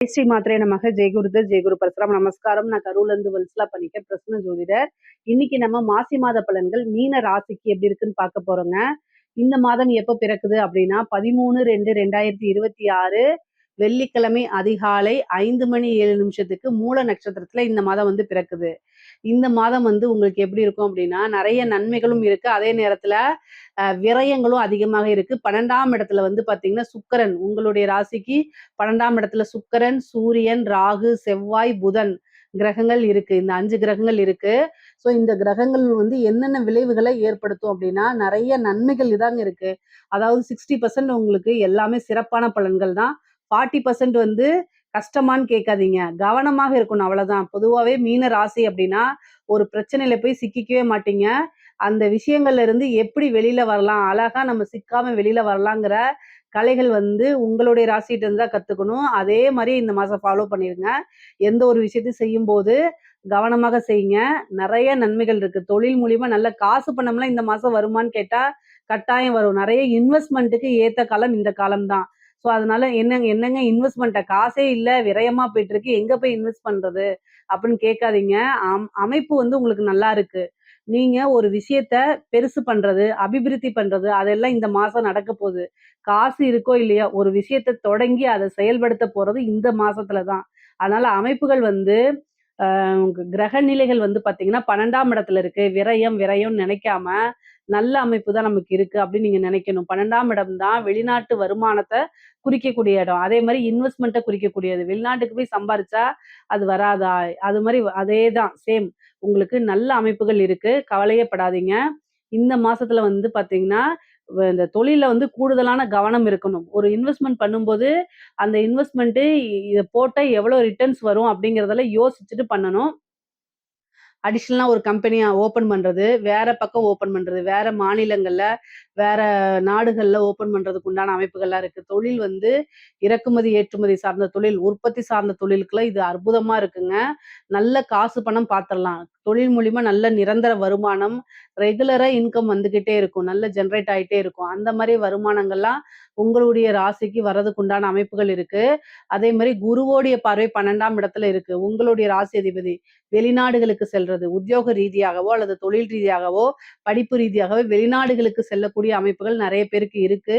ஸ்ரீ மாத்திரை நமக ஜெயகுருதர் ஜெயகுரு பரசுராம் நமஸ்காரம். நான் கரூர்லேருந்து வல்சலா பண்ணிக்க பிரசன்ன ஜோதிடர். இன்னைக்கு நம்ம மாசி மாத பலன்கள் மீன ராசிக்கு எப்படி இருக்குன்னு பார்க்க போறோங்க. இந்த மாதம் எப்போ பிறக்குது அப்படின்னா 13/2/2026 வெள்ளிக்கிழமை அதிகாலை 5:07 மூல நட்சத்திரத்துல இந்த மாதம் பிறக்குது. இந்த மாதம் உங்களுக்கு எப்படி இருக்கும் அப்படின்னா நிறைய நன்மைகளும் இருக்கு, அதே நேரத்துல விரயங்களும் அதிகமாக இருக்கு. 12ஆம் இடத்துல பாத்தீங்கன்னா சுக்கிரன், உங்களுடைய ராசிக்கு 12ஆம் இடத்துல சுக்கிரன், சூரியன், ராகு, செவ்வாய், புதன் கிரகங்கள் இருக்கு. இந்த 5 கிரகங்கள் இருக்கு. ஸோ இந்த கிரகங்கள் என்னென்ன விளைவுகளை ஏற்படுத்தும் அப்படின்னா நிறைய நன்மைகள் இதாங்க இருக்கு. அதாவது 60% உங்களுக்கு எல்லாமே சிறப்பான பலன்கள் தான். 40% கஷ்டமான்னு கேட்காதீங்க, கவனமாக இருக்கணும், அவ்வளவுதான். பொதுவாகவே மீன ராசி அப்படின்னா ஒரு பிரச்சனையில போய் சிக்கிக்கவே மாட்டீங்க. அந்த விஷயங்கள்ல இருந்து எப்படி வெளியில வரலாம், அழகா நம்ம சிக்காம வெளியில வரலாங்கிற கலைகள் உங்களுடைய ராசிகிட்ட இருந்து தான் கத்துக்கணும். அதே மாதிரி இந்த மாசம் ஃபாலோ பண்ணிருங்க. எந்த ஒரு விஷயத்தையும் செய்யும் போது கவனமாக செய்யுங்க. நிறைய நன்மைகள் இருக்கு. தொழில் மூலியமா நல்ல காசு பணம்லாம் இந்த மாசம் வருமான்னு கேட்டா கட்டாயம் வரும். நிறைய இன்வெஸ்ட்மெண்ட்டுக்கு ஏத்த காலம் இந்த காலம் தான். ஸோ அதனால என்னங்க இன்வெஸ்ட்மெண்ட்டை, காசே இல்லை விரயமா போயிட்டு இருக்கு, எங்க போய் இன்வெஸ்ட் பண்றது அப்படின்னு கேட்காதீங்க. அமைப்பு உங்களுக்கு நல்லா இருக்கு. நீங்க ஒரு விஷயத்த பெருசு பண்றது, அபிவிருத்தி பண்றது, அதெல்லாம் இந்த மாசம் நடக்க போகுது. காசு இருக்கோ இல்லையோ ஒரு விஷயத்த தொடங்கி அதை செயல்படுத்த போறது இந்த மாசத்துல தான். அதனால அமைப்புகள் கிரக நிலைகள் பாத்தீங்கன்னா 12ஆம் இடத்துல இருக்கு. விரயம் விரயம் நினைக்காம நல்ல அமைப்பு தான் நமக்கு இருக்கு அப்படின்னு நீங்க நினைக்கணும். 12ஆம் இடம் தான் வெளிநாட்டு வருமானத்தை குறிக்கக்கூடிய இடம். அதே மாதிரி இன்வெஸ்ட்மெண்ட்டை குறிக்கக்கூடியது. வெளிநாட்டுக்கு போய் சம்பாரிச்சா அது வராதா, அது மாதிரி அதே தான் சேம். உங்களுக்கு நல்ல அமைப்புகள் இருக்கு, கவலையே படாதீங்க. இந்த மாசத்துல பாத்தீங்கன்னா இந்த தொழில கூடுதலான கவனம் இருக்கணும். ஒரு இன்வெஸ்ட்மெண்ட் பண்ணும்போது அந்த இன்வெஸ்ட்மெண்ட் இதை போட்டா எவ்வளவு ரிட்டர்ன்ஸ் வரும் அப்படிங்கறதெல்லாம் யோசிச்சுட்டு பண்ணணும். அடிஷனலா ஒரு கம்பெனியா ஓப்பன் பண்றது, வேற பக்கம் ஓப்பன் பண்றது, வேற மாநிலங்கள்ல வேற நாடுகள்ல ஓப்பன் பண்றதுக்கு உண்டான அமைப்புகள்லாம் இருக்கு. தொழில் இறக்குமதி ஏற்றுமதி சார்ந்த தொழில், உற்பத்தி சார்ந்த தொழிலுக்குலாம் இது அற்புதமா இருக்குங்க. நல்ல காசு பணம் பார்த்துடலாம். தொழில் மூலியமா நல்ல நிரந்தர வருமானம், ரெகுலரா இன்கம் வந்துகிட்டே இருக்கும், நல்ல ஜென்ரேட் ஆயிட்டே இருக்கும். அந்த மாதிரி வருமானங்கள்லாம் உங்களுடைய ராசிக்கு வர்றதுக்கு உண்டான அமைப்புகள் இருக்கு. அதே மாதிரி குருவோடைய பார்வை 12ஆம் இடத்துல இருக்கு. உங்களுடைய ராசி அதிபதி வெளிநாடுகளுக்கு செல்றது, உத்தியோக ரீதியாகவோ அல்லது தொழில் ரீதியாகவோ படிப்பு ரீதியாகவோ வெளிநாடுகளுக்கு செல்லக்கூடிய அமைப்புகள் நிறைய பேருக்கு இருக்கு.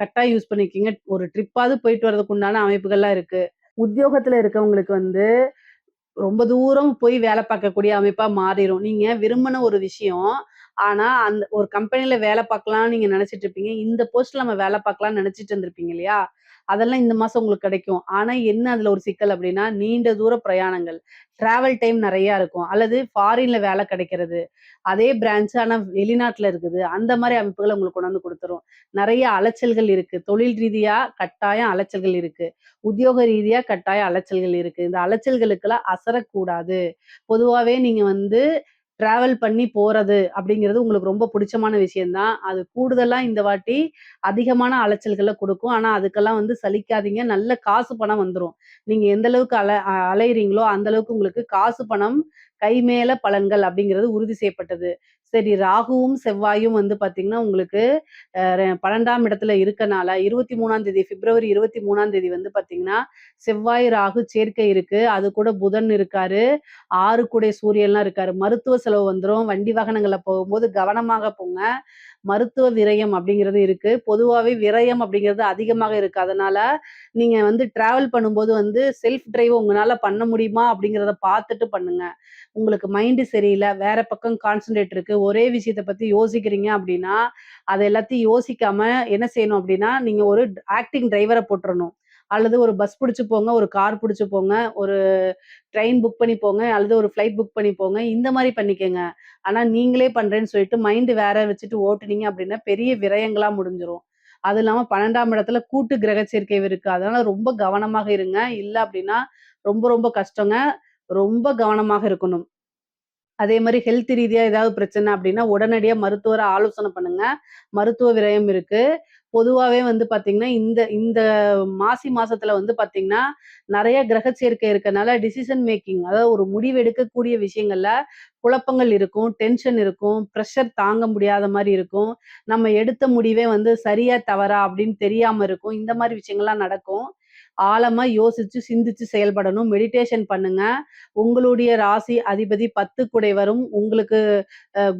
கட்டாயம் யூஸ் பண்ணிக்கிங்க. ஒரு ட்ரிப்பாவது போயிட்டு வர்றதுக்கு உண்டான அமைப்புகள்லாம் இருக்கு. உத்தியோகத்துல இருக்கவங்களுக்கு ரொம்ப தூரம் போய் வேலை பார்க்கக்கூடிய அமைப்பா மாறிடும். நீங்க விரும்பின ஒரு விஷயம், ஆனா அந்த ஒரு கம்பெனில வேலை பார்க்கலாம்னு நீங்க நினைச்சிட்டு இருப்பீங்க. இந்த போஸ்ட்ல நம்ம வேலை பார்க்கலாம்னு நினைச்சிட்டு இருந்திருப்பீங்க இல்லையா? அதெல்லாம் இந்த மாசம் உங்களுக்கு கிடைக்கும். ஆனா என்ன அதுல ஒரு சிக்கல் அப்படின்னா, நீண்ட தூர பிரயாணங்கள், டிராவல் டைம் நிறைய இருக்கும். அல்லது ஃபாரின்ல வேலை கிடைக்கிறது. அதே பிரான்ச் ஆனா வெளிநாட்டுல இருக்குது. அந்த மாதிரி அமைப்புகளை உங்களுக்கு கொண்டு கொடுத்துரும். நிறைய அலைச்சல்கள் இருக்கு. தொழில் ரீதியா கட்டாயம் அலைச்சல்கள் இருக்கு. உத்தியோக ரீதியா கட்டாய அலைச்சல்கள் இருக்கு. இந்த அலைச்சல்களுக்கெல்லாம் அசரக்கூடாது. பொதுவாவே நீங்க டிராவல் பண்ணி போறது அப்படிங்கிறது உங்களுக்கு ரொம்ப பிடிச்சமான விஷயம் தான். அது கூடுதலா இந்த வாட்டி அதிகமான அலைச்சல்களை கொடுக்கும். ஆனா அதுக்கெல்லாம் சலிக்காதீங்க. நல்ல காசு பணம் வந்துரும். நீங்க எந்த அளவுக்கு அலையிறீங்களோ அந்த அளவுக்கு உங்களுக்கு காசு பணம் கை மேல பலன்கள் அப்படிங்கிறது உறுதி செய்யப்பட்டது. சரி, ராகுவும் செவ்வாயும் பாத்தீங்கன்னா உங்களுக்கு 12ஆம் இடத்துல இருக்கனால 23ஆம் தேதி பிப்ரவரி 23ஆம் தேதி பாத்தீங்கன்னா செவ்வாய் ராகு சேர்க்கை இருக்கு. அது கூட புதன் இருக்காரு, 6 கூட சூரியன்லாம் இருக்காரு. மருத்துவ செலவு வந்துடும். வண்டி வாகனங்கள்ல போகும்போது கவனமாக போங்க. மருத்துவ விரயம் அப்படிங்கிறது இருக்கு. பொதுவாவே விரயம் அப்படிங்கிறது அதிகமாக இருக்கு. அதனால நீங்க டிராவல் பண்ணும்போது செல்ஃப் டிரைவ் உங்களால பண்ண முடியுமா அப்படிங்கிறத பார்த்துட்டு பண்ணுங்க. உங்களுக்கு மைண்டு சரியில்லை, வேற பக்கம் கான்சென்ட்ரேட் இருக்கு, ஒரே விஷயத்த பத்தி யோசிக்கிறீங்க அப்படின்னா அதை எல்லாத்தையும் யோசிக்காம என்ன செய்யணும் அப்படின்னா, நீங்க ஒரு ஆக்டிங் டிரைவரை போட்டுறணும். அல்லது ஒரு பஸ் பிடிச்சு போங்க, ஒரு கார் பிடிச்சு போங்க, ஒரு ட்ரெயின் புக் பண்ணி போங்க, அல்லது ஒரு ஃப்ளைட் புக் பண்ணி போங்க. இந்த மாதிரி பண்ணிக்கங்க. ஆனா நீங்களே பண்றேன்னு சொல்லிட்டு மைண்ட் வேற வச்சுட்டு ஓட்டுனீங்க அப்படின்னா பெரிய விரயங்களா முடிஞ்சிரும். அது இல்லாம 12ஆம் இடத்துல கூட்டு கிரக சேர்க்கை இருக்கு. அதனால ரொம்ப கவனமாக இருங்க. இல்ல அப்படின்னா ரொம்ப ரொம்ப கஷ்டங்க. ரொம்ப கவனமாக இருக்கணும். அதே மாதிரி ஹெல்த் ரீதியா ஏதாவது பிரச்சனை அப்படின்னா உடனடியா மருத்துவரை ஆலோசனை பண்ணுங்க. மருத்துவ விரயம் இருக்கு. பொதுவாவே பாத்தீங்கன்னா இந்த இந்த மாசி மாசத்துல பாத்தீங்கன்னா நிறைய கிரக சேர்க்கை இருக்கனால டிசிஷன் மேக்கிங், அதாவது ஒரு முடிவு எடுக்கக்கூடிய விஷயங்கள்ல குழப்பங்கள் இருக்கும், டென்ஷன் இருக்கும், ப்ரெஷர் தாங்க முடியாத மாதிரி இருக்கும். நம்ம எடுத்த முடிவே சரியா தவறா அப்படின்னு தெரியாம இருக்கும். இந்த மாதிரி விஷயங்கள்லாம் நடக்கும். ஆழமா யோசிச்சு, சிந்திச்சு செயல்படணும். மெடிடேஷன் பண்ணுங்க. உங்களுடைய ராசி அதிபதி 10 குடைவரும். உங்களுக்கு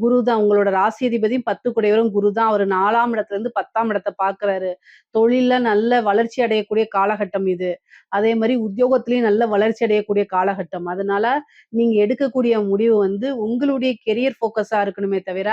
குரு தான். உங்களோட ராசி அதிபதியும் 10 குடையவரும் குரு தான். அவரு 4ஆம் இடத்துலருந்து 10ஆம் இடத்த பார்க்குறாரு. தொழில்ல நல்ல வளர்ச்சி அடையக்கூடிய காலகட்டம் இது. அதே மாரி உத்தியோகத்திலயும் நல்ல வளர்ச்சி அடையக்கூடிய காலகட்டம். அதனால நீங்க எடுக்கக்கூடிய முடிவு வந்து உங்களுடைய கெரியர் ஃபோக்கஸா இருக்கணுமே தவிர,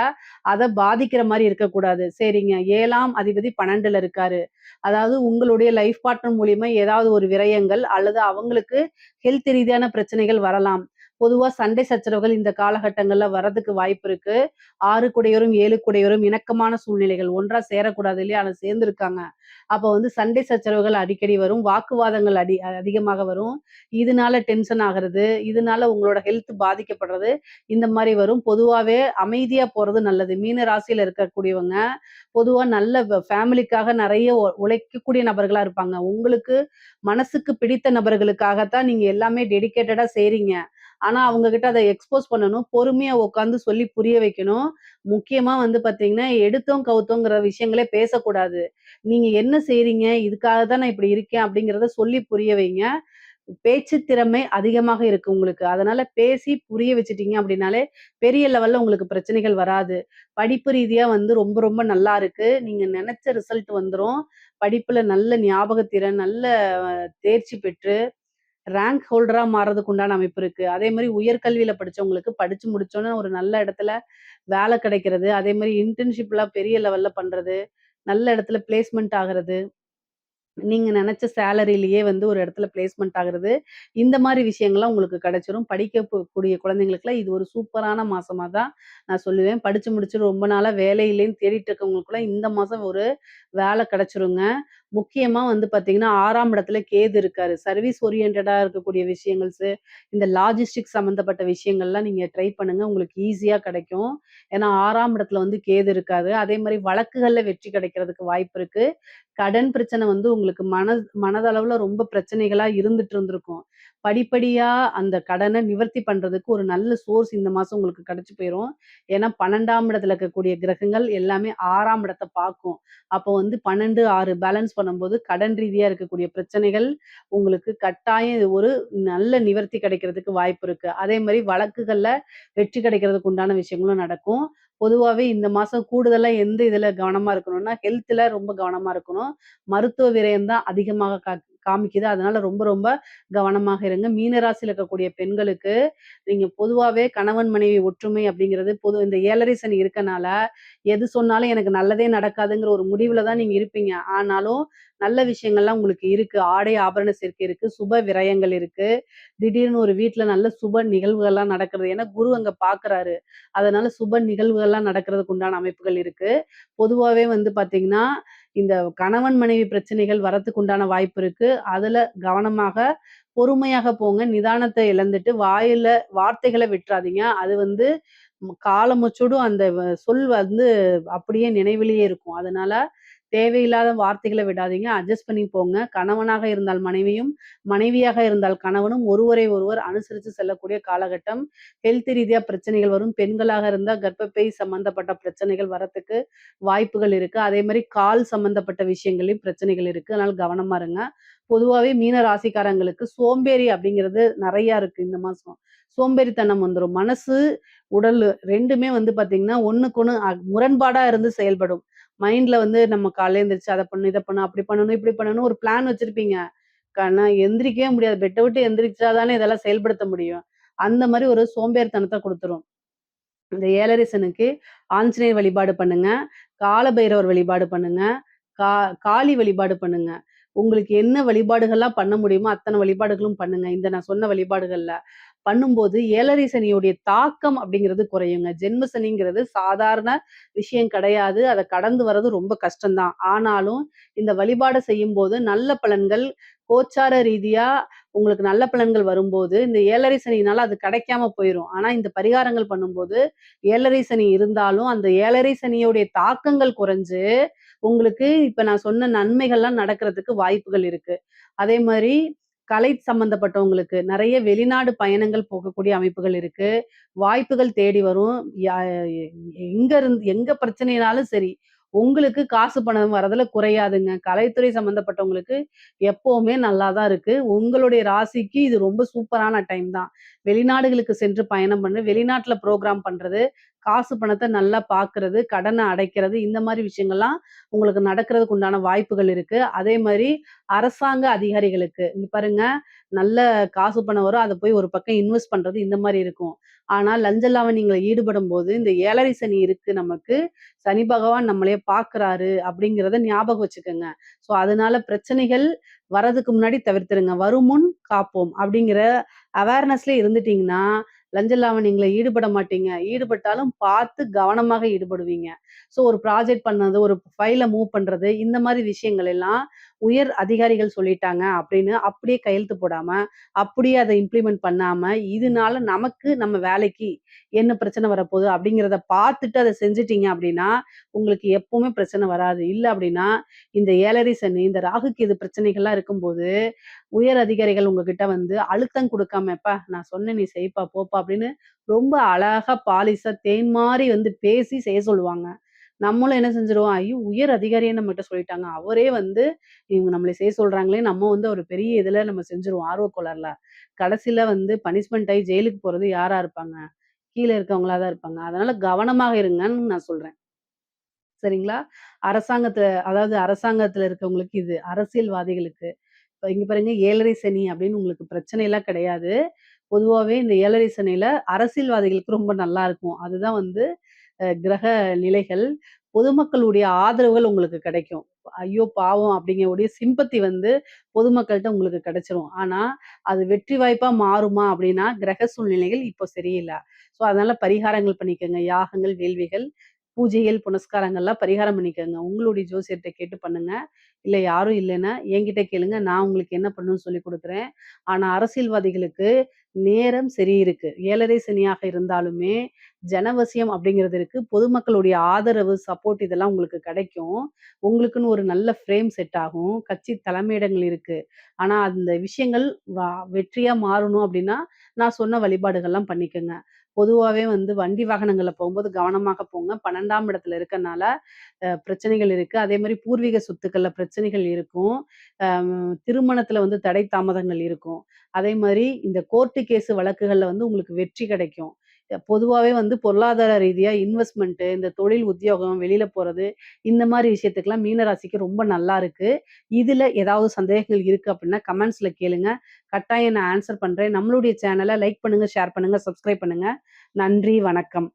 அத பாதிக்கிற மாரி இருக்கக்கூடாது. சரிங்க, 7ஆம் அதிபதி 12ல இருக்காரு. அதாவது உங்களுடைய லைஃப் பார்ட்னர் மூலியமா ஏதாவது ஒரு விரயங்கள் அல்லது அவங்களுக்கு ஹெல்த் ரீதியான பிரச்சனைகள் வரலாம். பொதுவா சண்டை சச்சரவுகள் இந்த காலகட்டங்கள்ல வர்றதுக்கு வாய்ப்பு இருக்கு. 6 குடையவரும், 7 குடையவரும் இணக்கமான சூழ்நிலைகள். ஒன்றா சேரக்கூடாது இல்லையா? ஆனா சேர்ந்திருக்காங்க. அப்ப வந்து சண்டை சச்சரவுகள் அடிக்கடி வரும். வாக்குவாதங்கள் அதிகமாக வரும். இதனால டென்ஷன் ஆகுறது, இதனால உங்களோட ஹெல்த் பாதிக்கப்படுறது, இந்த மாரி வரும். பொதுவாவே அமைதியா போறது நல்லது. மீன ராசியில இருக்கக்கூடியவங்க, பொதுவா நல்ல ஃபேமிலிக்காக நெறைய உழைக்கக்கூடிய நபர்களா இருப்பாங்க. உங்களுக்கு மனசுக்கு பிடித்த நபர்களுக்காகத்தான் நீங்க எல்லாமே டெடிகேட்டடா செய்றீங்க. ஆனா, அவங்க கிட்ட அத எக்ஸ்போஸ் பண்ணணும். பொறுமையா உட்கார்ந்து சொல்லி புரிய வைக்கணும். முக்கியமா வந்து பார்த்தீங்கன்னா, எடுத்தோம், கவுத்தோங்கிற விஷயங்களே பேசக்கூடாது. நீங்க என்ன செய்றீங்க? இதுக்காக தான் நான் இப்படி இருக்கேன் அப்படிங்கிறத சொல்லி புரிய வைங்க. பேச்சு திறமை அதிகமாக இருக்கு உங்களுக்கு. அதனால பேசி புரிய வச்சுட்டீங்க அப்படின்னாலே, பெரிய லெவல்ல உங்களுக்கு பிரச்சனைகள் வராது. படிப்பு ரீதியா வந்து ரொம்ப ரொம்ப நல்லா இருக்கு. நீங்க நெனச்ச ரிசல்ட் வந்துரும். படிப்புல நல்ல ஞாபகத்திறன், நல்ல தேர்ச்சி பெற்று ரேங்க் ஹோல்டரா மாறுறதுக்கு உண்டான அமைப்பு இருக்கு. அதே மாரி உயர்கல்வியில படிச்சவங்களுக்கு படிச்சு முடிச்சோனே ஒரு நல்ல இடத்துல வேலை கிடைக்கிறது. அதே மாரி இன்டர்ன்ஷிப்லாம் பெரிய லெவல்ல பண்றது. நல்ல இடத்துல பிளேஸ்மென்ட் ஆகுறது. நீங்க நெனச்ச சேலரிலயே வந்து ஒரு இடத்துல பிளேஸ்மென்ட் ஆகுறது. இந்த மாரி விஷயங்கள்லாம் உங்களுக்கு கிடைச்சிரும். படிக்க கூடிய குழந்தைங்களுக்குலாம் இது ஒரு சூப்பரான மாசமா தான் நான் சொல்லுவேன். படிச்சு முடிச்சு ரொம்ப நாளா வேலை இல்லைன்னு தேடிட்டு இருக்கவங்களுக்குலாம் இந்த மாசம் ஒரு வேலை கிடைச்சிருங்க. முக்கியமா வந்து பார்த்தீங்கன்னா, 6ஆம் இடத்துல கேது இருக்காரு. சர்வீஸ் ஓரியன்டடா இருக்கக்கூடிய விஷயங்கள்ஸு, இந்த லாஜிஸ்டிக்ஸ் சம்மந்தப்பட்ட விஷயங்கள்லாம் நீங்க ட்ரை பண்ணுங்க. உங்களுக்கு ஈஸியா கிடைக்கும். ஏன்னா 6ஆம் இடத்துல வந்து கேது இருக்காரு. அதே மாரி வழக்குகள்ல வெற்றி கிடைக்கிறதுக்கு வாய்ப்பு இருக்கு. கடன் பிரச்சனை வந்து உங்களுக்கு மனதளவுல ரொம்ப பிரச்சனைகளா இருந்துட்டு இருந்திருக்கும். படிப்படியா அந்த கடன நிவர்த்தி பண்றதுக்கு ஒரு நல்ல சோர்ஸ் இந்த மாசம் உங்களுக்கு கிடைச்சு போயிரும். ஏன்னா 12ஆம் இடத்துல இருக்கக்கூடிய கிரகங்கள் எல்லாமே 6ஆம் இடத்த பார்க்கும். அப்போ வந்து 12, 6 பேலன்ஸ் பண்ணும்போது கடன் ரீதியா இருக்கக்கூடிய பிரச்சனைகள் உங்களுக்கு கட்டாயம் இது ஒரு நல்ல நிவர்த்தி கிடைக்கிறதுக்கு வாய்ப்பு இருக்கு. அதே மாரி வழக்குகள்ல வெற்றி கிடைக்கிறதுக்கு உண்டான விஷயங்களும் நடக்கும். பொதுவாவே இந்த மாசம் கூடுதலா எந்த இதுல கவனமா இருக்கணும்னா, ஹெல்த்ல ரொம்ப கவனமா இருக்கணும். மருத்துவ விரயம் தான் அதிகமாக காமிக்குது. அதனால ரொம்ப ரொம்ப கவனமாக இருங்க. மீன ராசியில இருக்கக்கூடிய பெண்களுக்கு, நீங்க பொதுவாவே கணவன் மனைவி ஒற்றுமை அப்படிங்கிறது இந்த 7 சனி இருக்கனால, எது சொன்னாலும் எனக்கு நல்லதே நடக்காதுங்கிற ஒரு முடிவுல தான் நீங்க இருப்பீங்க. ஆனாலும் நல்ல விஷயங்கள்லாம் உங்களுக்கு இருக்கு. ஆடை ஆபரண சேர்க்கை இருக்கு. சுப விரயங்கள் இருக்கு. திடீர்னு ஒரு வீட்ல நல்ல சுப நிகழ்வுகள்லாம் நடக்கிறது. ஏன்னா குரு அங்க பார்க்குறாரு. அதனால சுப நிகழ்வுகள்லாம் நடக்கிறதுக்கு உண்டான அமைப்புகள் இருக்கு. பொதுவாவே வந்து பார்த்தீங்கன்னா, இந்த கணவன் மனைவி பிரச்சனைகள் வரத்துக்கு உண்டான வாய்ப்பு இருக்கு. அதுல கவனமாக, பொறுமையாக போங்க. நிதானத்த இழந்துட்டு வாயில வார்த்தைகள விட்றாதீங்க. அது வந்து காலமுச்சூடும் அந்த சொல் வந்து அப்படியே நினைவிலேயே இருக்கும். அதனால தேவையில்லாத வார்த்தைகள விடாதீங்க. அட்ஜஸ்ட் பண்ணி போங்க. கணவனாக இருந்தால் மனைவியும், மனைவியாக இருந்தால் கணவனும் ஒருவரை ஒருவர் அனுசரித்து செல்லக்கூடிய காலகட்டம். ஹெல்த் ரீதியா பிரச்சனைகள் வரும். பெண்களாக இருந்தா கர்ப்பப்பை சம்பந்தப்பட்ட பிரச்சனைகள் வரத்துக்கு வாய்ப்புகள் இருக்கு. அதே மாரி கால் சம்பந்தப்பட்ட விஷயங்கள்லயும் பிரச்சனைகள் இருக்கு. அதனால கவனமா இருங்க. பொதுவாவே மீன ராசிக்காரங்களுக்கு சோம்பேறி அப்படிங்கிறது நெறையா இருக்கு இந்த மாசம். சோம்பேறித்தனம் வந்துரும். மனசு, உடல் 2மே வந்து பார்த்தீங்கன்னா, ஒண்ணுக்கொண்ணு முரண்பாடா இருந்து செயல்படும். மைண்ட்ல வந்து நம்ம காலைல எந்திரிச்சு அத பண்ணு, இத பண்ணு, அப்படி பண்ணணும், இப்படி பண்ணணும் ஒரு பிளான் வச்சிருப்பீங்க. எந்திரிக்கவே முடியாது. பெட்ட விட்டு எந்திரிச்சா தானே இதெல்லாம் செயல்படுத்த முடியும். அந்த மாரி ஒரு சோம்பேறித்தனத்த குடுத்துரும். இந்த 7 சனிக்கு ஆஞ்சநேயர் வழிபாடு பண்ணுங்க. காலபைரவர் வழிபாடு பண்ணுங்க. கா காளி வழிபாடு பண்ணுங்க. உங்களுக்கு என்ன வழிபாடுகள்லாம் பண்ண முடியுமோ, அத்தன வழிபாடுகளும் பண்ணுங்க. இந்த நான் சொன்ன வழிபாடுகள்ல. பண்ணும்போது 7 சனியுடைய தாக்கம் அப்படிங்கிறது குறையுங்க. ஜென்ம சனிங்கிறது சாதாரண விஷயம் கிடையாது. அத கடந்து வர்றது ரொம்ப கஷ்டம் தான். ஆனாலும் இந்த வழிபாடு செய்யும்போது நல்ல பலன்கள் கோச்சார ரீதியா உங்களுக்கு நல்ல பலன்கள் வரும்போது, இந்த 7 சனியினால அது கிடைக்காம போயிரும். ஆனா இந்த பரிகாரங்கள் பண்ணும்போது 7 சனி இருந்தாலும், அந்த 7 சனியுடைய தாக்கங்கள் குறைஞ்சு, உங்களுக்கு இப்ப நான் சொன்ன நன்மைகள்லாம் நடக்கிறதுக்கு வாய்ப்புகள் இருக்கு. அதே மாரி கலை சம்பந்தப்பட்டவங்களுக்கு நெறைய வெளிநாடு பயணங்கள் போகக்கூடிய அமைப்புகள் இருக்கு. வாய்ப்புகள் தேடி வரும். எங்க பிரச்சனைனாலும் சரி, உங்களுக்கு காசு பணம் வரதுல குறையாதுங்க. கலைத்துறை சம்மந்தப்பட்டவங்களுக்கு எப்பவுமே நல்லா தான் இருக்கு. உங்களுடைய ராசிக்கு இது ரொம்ப சூப்பரான டைம் தான். வெளிநாடுகளுக்கு சென்று பயணம் பண்ணு, வெளிநாட்ல ப்ரோகிராம் பண்றது, காசு பணத்த நல்லா பார்க்கறது, கடன அடைக்கிறது, இந்த மாரி விஷயங்கள்லாம் உங்களுக்கு நடக்கிறதுக்கு உண்டான வாய்ப்புகள் இருக்கு. அதே மாரி அரசாங்க அதிகாரிகளுக்கு, இங்க பாருங்க நல்ல காசு பணம் வரும். அத போய் ஒரு பக்கம் இன்வெஸ்ட் பண்றது இந்த மாரி இருக்கும். ஆனா லஞ்ச லாவணியங்கள்ல ஈடுபடும்போது, இந்த 7 சனி இருக்கு நமக்கு. சனி பகவான் நம்மளைய பார்க்குறாரு அப்படிங்கிறத ஞாபகம் வச்சுக்கங்க. ஸோ அதனால பிரச்சனைகள் வரதுக்கு முன்னாடி தவிர்த்துருங்க. "வருமுன் காப்போம்" அப்படிங்கிற அவேர்னஸ்ல இருந்துட்டீங்கன்னா, லஞ்ச லாவணியங்கள்ல ஈடுபட மாட்டீங்க. ஈடுபட்டாலும் பார்த்து கவனமாக ஈடுபடுவீங்க. ஸோ ஒரு ப்ராஜெக்ட் பண்ணது, ஒரு ஃபைல மூவ் பண்றது, இந்த மாரி விஷயங்கள் எல்லாம் உயர் அதிகாரிகள் சொல்லிட்டாங்க அப்படின்னு அப்படியே கையெழுத்து போடாம, அப்படியே அத இம்ப்ளிமெண்ட் பண்ணாம, இதனால நமக்கு நம்ம வேலைக்கு என்ன பிரச்சனை வரப்போகுது அப்படிங்கிறத பார்த்துட்டு அத செஞ்சுட்டீங்க அப்படின்னா, உங்களுக்கு எப்பவுமே பிரச்சனை வராது. இல்ல அப்படின்னா, இந்த 7 சனி, இந்த ராகு கேது பிரச்சனைகள்லாம் இருக்கும்போது, உயர் அதிகாரிகள் உங்ககிட்ட வந்து அழுத்தம் குடுக்காம, "எப்பா நான் சொன்னேன் நீ செய்ப்பா, போப்பா" அப்படின்னு ரொம்ப அழகா பாலிஷா தேன் மாரி வந்து பேசி செய்ய சொல்லுவாங்க. நம்மளும் என்ன செஞ்சுருவோம், ஐயோ! உயர் அதிகாரியே நம்மட்ட சொல்லிட்டாங்க. அவரே வந்து இவங்க நம்மள செய்ய சொல்றாங்களே, நம்ம வந்து ஒரு பெரிய இதுல நம்ம செஞ்சுருவோம் ஆர்வக் கோளாறுல. கடைசில வந்து பனிஷ்மென்ட் ஆயி ஜெயிலுக்கு போறது யாரா இருப்பாங்க? கீழ இருக்கவங்களா தான் இருப்பாங்க. அதனால கவனமாக இருங்கன்னு நான் சொல்றேன். சரிங்களா? அரசாங்கத்துல இருக்கவங்களுக்கு இது. அரசியல்வாதிகளுக்கு. இப்ப இங்க பாருங்க 7 சனி அப்படின்னு உங்களுக்கு பிரச்சனைலாம் கிடையாது. பொதுவாவே இந்த 7 சனியில அரசியல்வாதிகளுக்கு ரொம்ப நல்லா இருக்கும். அதுதான் வந்து கிரக நிலைகள். பொதுமக்களுடைய ஆதரவுகள் உங்களுக்கு கிடைக்கும். ஐயோ! பாவம் அப்படிங்கக்கூடிய சிம்பத்தி வந்து பொதுமக்கள்ட்ட உங்களுக்கு கிடைச்சிரும். ஆனா, அது வெற்றி வாய்ப்பா மாறுமா அப்படின்னா, கிரக சூழ்நிலைகள் இப்போ சரியில்ல. ஸோ, அதனால பரிகாரங்கள் பண்ணிக்கங்க. யாகங்கள், வேள்விகள், பூஜைகள், புனஸ்காரங்கள்லாம் பரிகாரம் பண்ணிக்கங்க. உங்களுடைய ஜோசியர்ட்ட கேட்டு பண்ணுங்க. இல்ல யாரும் இல்லன்னா, என்கிட்ட கேளுங்க. நான் உங்களுக்கு என்ன பண்ணணும்னு சொல்லிக் குடுக்குறேன். ஆனா, அரசியல்வாதிகளுக்கு நேரம் சரி இருக்கு. 7 சனியாக இருந்தாலுமே, ஜனவசியம் அப்படிங்கிறது இருக்கு. பொதுமக்களுடைய ஆதரவு, சப்போர்ட் இதெல்லாம் உங்களுக்கு கிடைக்கும். உங்களுக்குன்னு ஒரு நல்ல ஃப்ரேம் செட் ஆகும். கட்சி தலைமையிடங்கள் இருக்கு. ஆனா, அந்த விஷயங்கள் வெற்றியா மாறணும் அப்படின்னா, நான் சொன்ன வழிபாடுகள்லாம் பண்ணிக்கங்க. பொதுவாவே வந்து வண்டி வாகனங்கள்ல போம்போது கவனமாக போங்க. 12ஆம் இடத்துல இருக்கனால, பிரச்சனைகள் இருக்கு. அதேமாரி பூர்வீக சொத்துக்கள்ல பிரச்சனைகள் இருக்கும். திருமணத்துல வந்து தடை தாமதங்கள் இருக்கும். அதே மாரி இந்த கோர்ட்டு கேஸ் வழக்குகள்ல வந்து உங்களுக்கு வெற்றி கிடைக்கும். பொதுவாவே வந்து பொருளாதார ரீதியா இன்வெஸ்ட்மென்ட், இந்த தொழில் உத்தியோகம், வெளியில போறது, இந்த மாரி விஷயத்துக்குலாம் மீன ராசிக்கு ரொம்ப நல்லா இருக்கு. இதுல ஏதாவது சந்தேகங்கள் இருக்கு அப்டின்னா கமெண்ட்ஸ்ல கேளுங்க. கட்டாயம் நான் ஆன்சர் பண்றேன். நம்மளுடைய சேனல லைக் பண்ணுங்க, ஷேர் பண்ணுங்க, சப்ஸ்கிரைப் பண்ணுங்க. நன்றி, வணக்கம்.